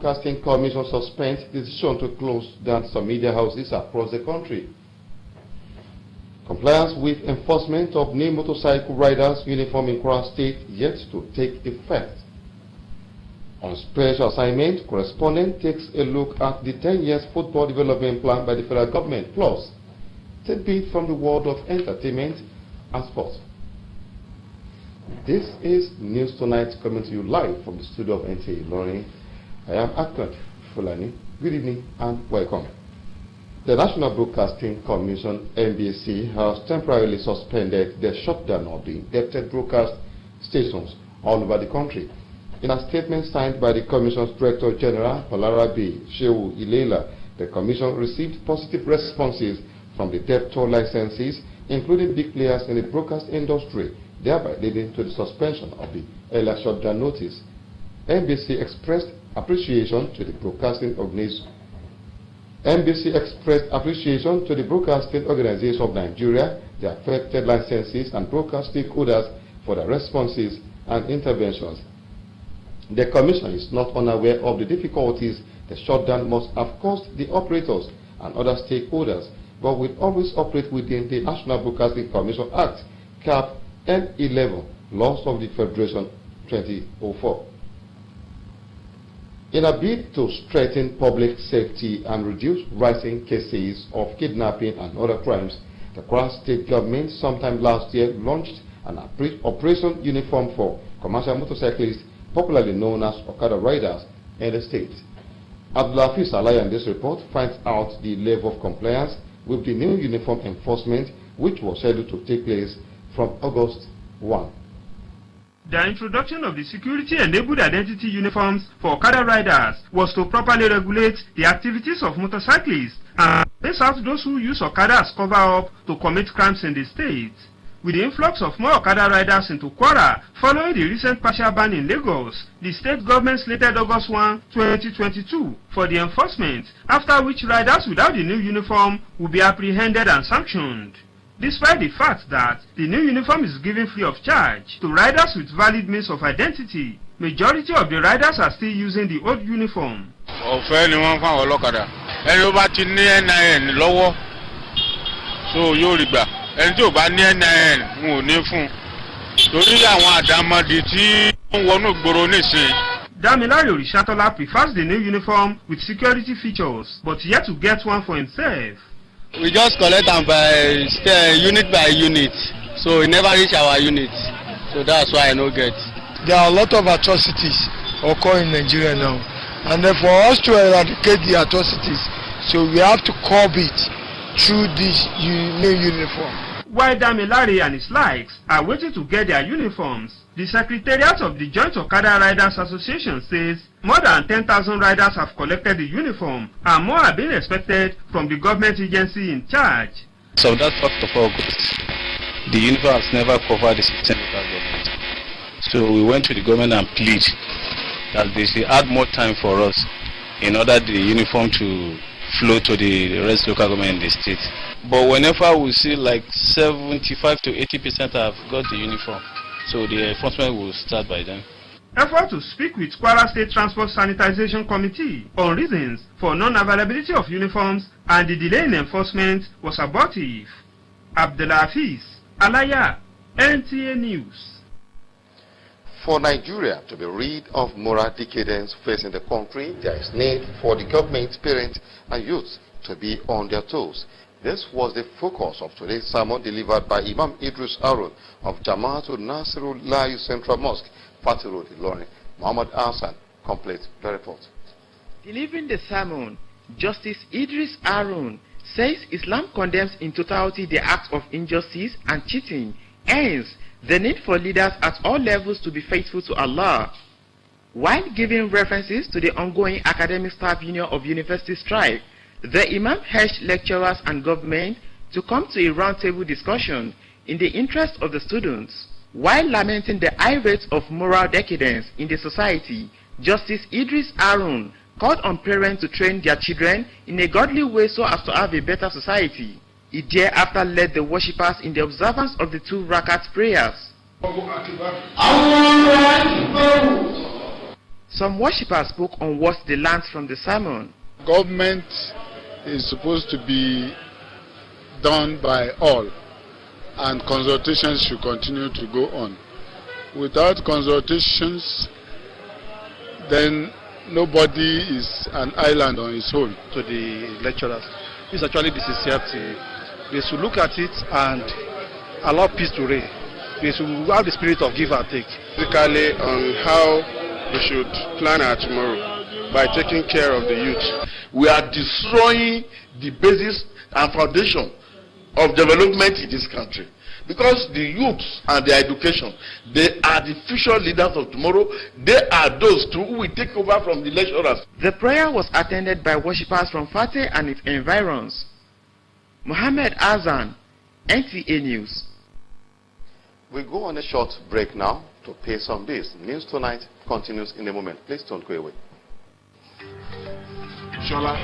Broadcasting Commission suspends decision to close down some media houses across the country. Compliance with enforcement of new motorcycle riders' uniform in Kwara State yet to take effect. On special assignment, correspondent takes a look at the 10 years football development plan by the federal government, plus tidbit from the world of entertainment and sports. This is News Tonight, coming to you live from the studio of NTA ILORIN. I am Ahmed Fulani. Good evening and welcome. The National Broadcasting Commission, NBC, has temporarily suspended the shutdown of the indebted broadcast stations all over the country. In a statement signed by the Commission's Director General, Balarabe Shehu Ilela, the Commission received positive responses from the debtor licensees, including big players in the broadcast industry, thereby leading to the suspension of the earlier shutdown notice. NBC expressed appreciation to the broadcasting organization. NBC expressed appreciation to the Broadcasting Organization of Nigeria, the affected licensees and broadcast stakeholders for their responses and interventions. The Commission is not unaware of the difficulties the shutdown must have caused the operators and other stakeholders, but will always operate within the National Broadcasting Commission Act, Cap N11, Laws of the Federation 2004. In a bid to strengthen public safety and reduce rising cases of kidnapping and other crimes, the Kwara State government sometime last year launched an Operation Uniform for commercial motorcyclists, popularly known as Okada riders, in the state. Abdulhafiz Alaya in this report finds out the level of compliance with the new uniform enforcement, which was scheduled to take place from August 1. The introduction of the security-enabled identity uniforms for Okada riders was to properly regulate the activities of motorcyclists and place out those who use Okada as cover-up to commit crimes in the state. With the influx of more Okada riders into Kwara following the recent partial ban in Lagos, the state government slated August 1, 2022 for the enforcement, after which riders without the new uniform will be apprehended and sanctioned. Despite the fact that the new uniform is given free of charge to riders with valid means of identity, majority of the riders are still using the old uniform. Ọ̀fẹ́ ni wọ́n fún àwọn ọlọ́kadà. Ẹni ó bá ti ní NIN lọ́wọ́, so yóò rí gbà. Ẹni tí ò bá ní NIN wọn ò ní fún. Torí àwọn àdámọ̀dì tí wọ́n wọnú ìgboro nísìn. Damilare Orishatola prefers the new uniform with security features, but yet to get one for himself. We just collect them by unit by unit, so it never reach our unit. So that's why I no get. There are a lot of atrocities occurring in Nigeria now, and then for us to eradicate the atrocities, so we have to curb it through this new uniform. While Damilare and his likes are waiting to get their uniforms, the Secretariat of the Joint Okada Riders Association says more than 10,000 riders have collected the uniform and more are being expected from the government agency in charge. So that fact of August, the uniform has never covered the central government. So we went to the government and plead that they should add more time for us in order the uniform to flow to the rest local government in the state. But whenever we see like 75 to 80% have got the uniform, so the enforcement will start by then. Effort to speak with Kwara State Transport Sanitization Committee on reasons for non-availability of uniforms and the delay in enforcement was abortive. Abdulhafiz Alaya, NTA News. For Nigeria to be rid of moral decadence facing the country, there is need for the government, parents and youth to be on their toes. This was the focus of today's sermon delivered by Imam Idris Arun of Jamaatul Nasrullah Central Mosque, Fatih Road, ILORIN. Muhammad Hassan completes the report. Delivering the sermon, Justice Idris Arun says Islam condemns in totality the acts of injustice and cheating, hence the need for leaders at all levels to be faithful to Allah. While giving references to the ongoing academic staff union of university strike, the Imam urged lecturers and government to come to a roundtable discussion in the interest of the students. While lamenting the high rates of moral decadence in the society, Justice Idris Arun called on parents to train their children in a godly way so as to have a better society. He thereafter led the worshippers in the observance of the 2 rakat prayers. Some worshippers spoke on what they learned from the sermon. Government is supposed to be done by all, and consultations should continue to go on. Without consultations, then nobody is an island on its own. To the lecturers, it's actually the sincerity. They should look at it and allow peace to reign. They should have the spirit of give and take. Basically on how we should plan our tomorrow by taking care of the youth. We are destroying the basis and foundation of development in this country, because the youths and their education, they are the future leaders of tomorrow. They are those too who will take over from the lecturers. The prayer was attended by worshippers from Fateh and its environs. Mohammed Azan, NTA News. We go on a short break now to pay some bills. News Tonight continues in a moment. Please don't go away. Shola,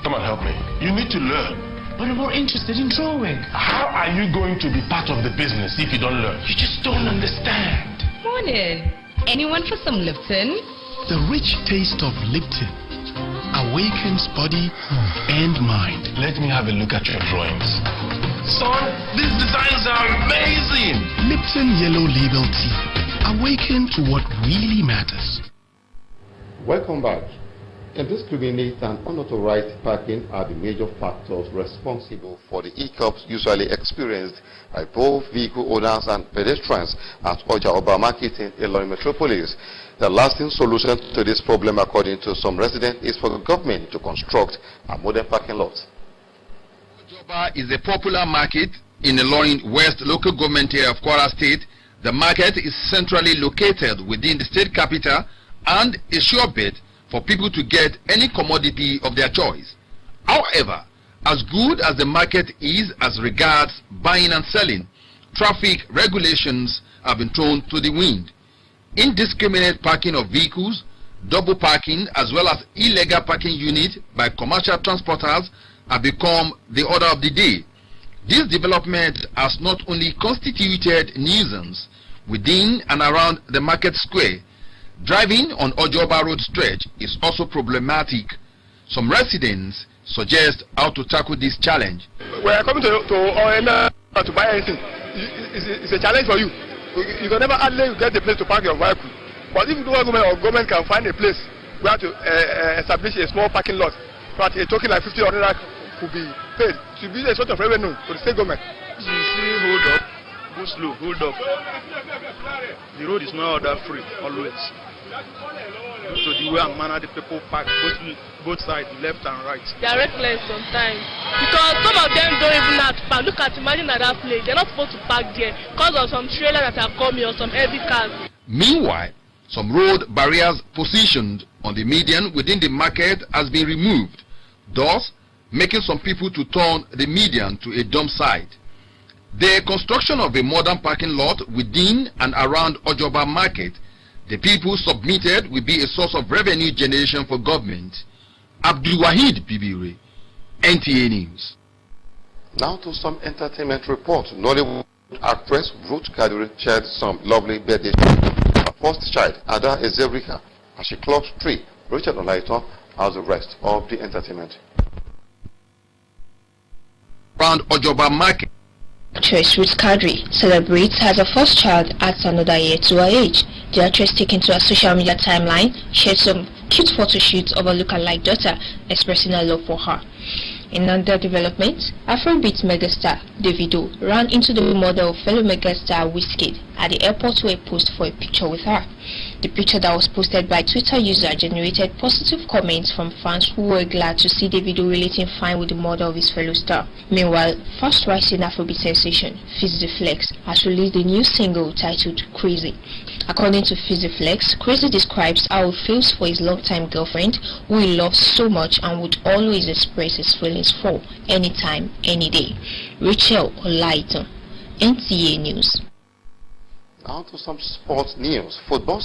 come and help me. You need to learn. But I'm more interested in drawing. How are you going to be part of the business if you don't learn? You just don't understand. Morning. Anyone for some Lipton? The rich taste of Lipton awakens body and mind. Let me have a look at your drawings. Son, these designs are amazing. Lipton Yellow Label Tea. Awaken to what really matters. Welcome back. Indiscriminate and unauthorized parking are the major factors responsible for the hiccups usually experienced by both vehicle owners and pedestrians at Oja Oba Market in Ilorin Metropolis. The lasting solution to this problem, according to some residents, is for the government to construct a modern parking lot. Oja Oba is a popular market in Ilorin West local government area of Kwara State. The market is centrally located within the state capital and a sure bet for people to get any commodity of their choice. However, as good as the market is as regards buying and selling, traffic regulations have been thrown to the wind. Indiscriminate parking of vehicles, double parking, as well as illegal parking units by commercial transporters have become the order of the day. This development has not only constituted nuisance within and around the market square. Driving on Ojoba Road stretch is also problematic. Some residents suggest how to tackle this challenge. We are coming to Oena to buy anything. It's a challenge for you. You can never hardly get the place to park your vehicle. But if the government can find a place, we have to establish a small parking lot. But a token like 50 or 100 could be paid to be a sort of revenue for the state government. You see, hold up, go slow, hold up. The road is not that free always. So the way and manner the people park both sides, left and right. They are reckless sometimes because some of them don't even have to park. Look at, imagine at that place, they're not supposed to park there because of some trailers that are coming or some heavy cars. Meanwhile, some road barriers positioned on the median within the market has been removed, thus making some people to turn the median to a dump site. The construction of a modern parking lot within and around Ojoba Market, the people submitted, will be a source of revenue generation for government. Abdul Wahid Bibire, NTA News. Now to some entertainment report. Nollywood actress Ruth Kadiri shared some lovely birthday her first child, Ada Ezerika, as she clocked 3. Richard Olaito has the rest of the entertainment. Around Ojoba Market, Actress Ruth Kadiri celebrates as her first child adds another year to her age. The actress, taken to her social media timeline, shared some cute photo shoots of her lookalike daughter, expressing her love for her. In another development, Afrobeat megastar Davido ran into the mother of fellow megastar Wizkid at the airport where he posed for a picture with her. The picture that was posted by Twitter user generated positive comments from fans who were glad to see Davido relating fine with the mother of his fellow star. Meanwhile, fast-rising Afrobeat sensation Fizzy Flex has released a new single titled Crazy. According to Fizzy Flex, Crazy describes how he feels for his longtime girlfriend, who he loves so much and would always express his feelings for, anytime, any day. Rachel Olaito, NTA News. Now to some sports news. Football.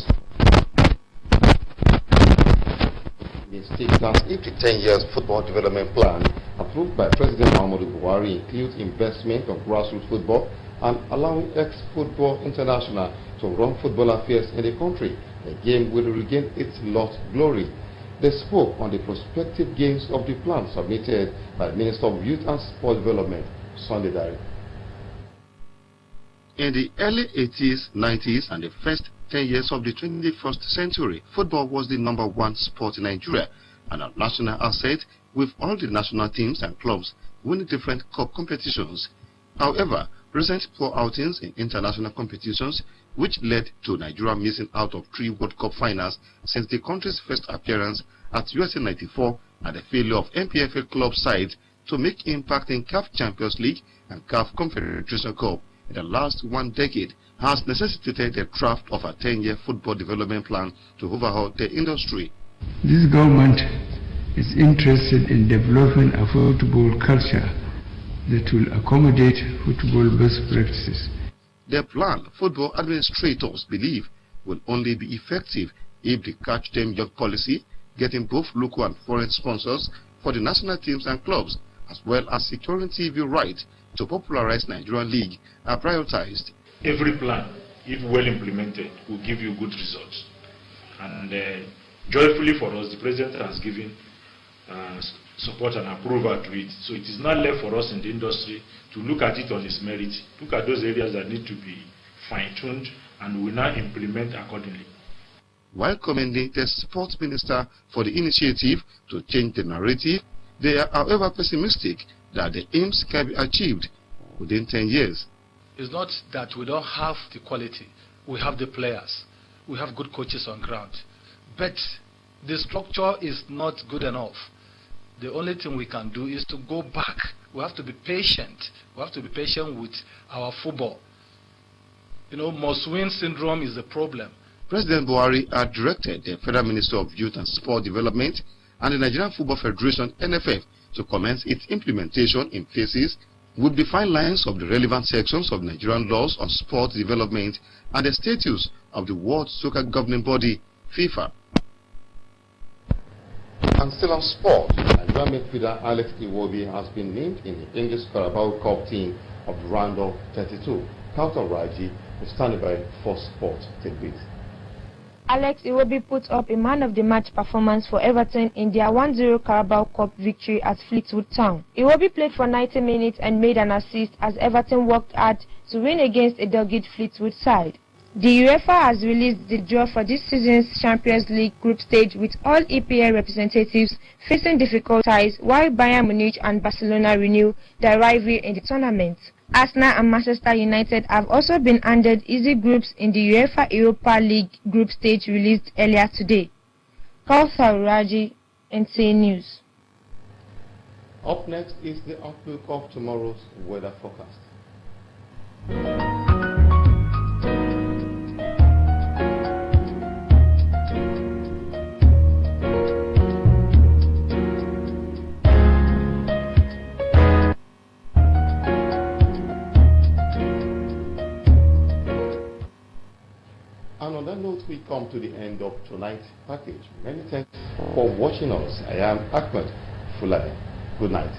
The state plans 8 to 10 years football development plan approved by President Muhammadu Buhari includes investment of grassroots football and allowing ex-football international to run football affairs in the country. The game will regain its lost glory. They spoke on the prospective gains of the plan submitted by the Minister of Youth and Sport Development, Sunday Diary. In the early 80s, 90s, and the first 10 years of the 21st century, football was the #1 sport in Nigeria and a national asset, with all the national teams and clubs winning different cup competitions. However, recent poor outings in international competitions, which led to Nigeria missing out of 3 World Cup finals since the country's first appearance at USA 94, and the failure of NPFL club sides to make impact in CAF Champions League and CAF Confederation Cup in the last 1 decade, has necessitated the draft of a 10-year football development plan to overhaul the industry. This government is interested in developing a football culture that will accommodate football best practices. The plan, football administrators believe, will only be effective if the Catch Them Young policy, getting both local and foreign sponsors for the national teams and clubs, as well as securing TV rights to popularize Nigerian League, are prioritized. Every plan, if well implemented, will give you good results. And joyfully for us, the President has given support and approval to it. So it is not left for us in the industry to look at it on its merit, look at those areas that need to be fine-tuned, and we will now implement accordingly. While commending the sports minister for the initiative to change the narrative, they are however pessimistic that the aims can be achieved within 10 years. It's not that we don't have the quality. We have the players. We have good coaches on ground. But the structure is not good enough. The only thing we can do is to go back. We have to be patient. We have to be patient with our football. You know, must-win syndrome is the problem. President Buhari had directed the Federal Minister of Youth and Sport Development and the Nigerian Football Federation, NFF, to commence its implementation in phases with the fine lines of the relevant sections of Nigerian laws on sport development and the status of the World Soccer Governing Body, FIFA. And still on sport, Nigerian midfielder Alex Iwobi has been named in the English Carabao Cup team of the round of 32. Kautal Raji is standing by for sport tidbit. Alex Iwobi put up a man-of-the-match performance for Everton in their 1-0 Carabao Cup victory at Fleetwood Town. Iwobi played for 90 minutes and made an assist as Everton worked hard to win against a dogged Fleetwood side. The UEFA has released the draw for this season's Champions League group stage, with all EPL representatives facing difficult ties, while Bayern Munich and Barcelona renew their rivalry in the tournament. Arsenal and Manchester United have also been handed easy groups in the UEFA Europa League group stage released earlier today. Kauthar Raji, NTA News. Up next is the outlook of tomorrow's weather forecast. And on that note, we come to the end of tonight's package. Many thanks for watching us. I am Ahmed Fulani. Good night.